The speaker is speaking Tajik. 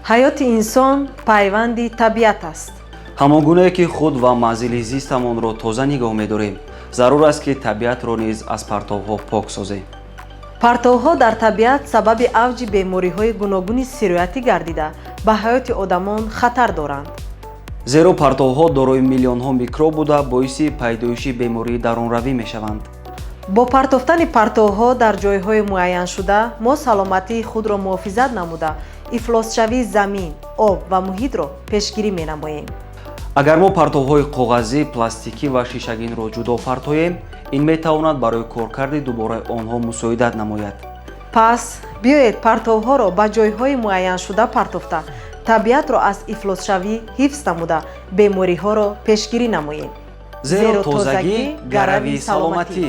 ҳаёти инсон пайванди табиат аст. ҳамон ки худ ва манзили зистамонро тоза нигоҳ медорем, зарур аст ки табиатро низ аз партовҳо пок созем. партовҳо дар табиат сабаби авҷи бемориҳои гуногуни сироятӣ гардида ба ҳаёти одамон хатар доранд. зеро партовҳо дорои миллионҳо микроб буда боиси пайдоиши бемории дарунравӣ мешаванд. бо партофтани партовҳо дар ҷойҳои муайяншуда мо саломатии худро муҳофизат намуда ифлосшавии замин, об ва муҳитро пешгирӣ менамоем. агар мо партовҳои коғазӣ, пластикӣ ва шишагинро ҷудо партоем, ин метавонад барои коркарди дубораи онҳо мусоидат намояд. пас биёед партовҳоро ба ҷойҳои муайяншуда партофта табиатро аз ифлосшавӣ ҳифз намуда бемориҳоро пешгирӣ намоем. зеро тозагӣ гарави саломатӣ.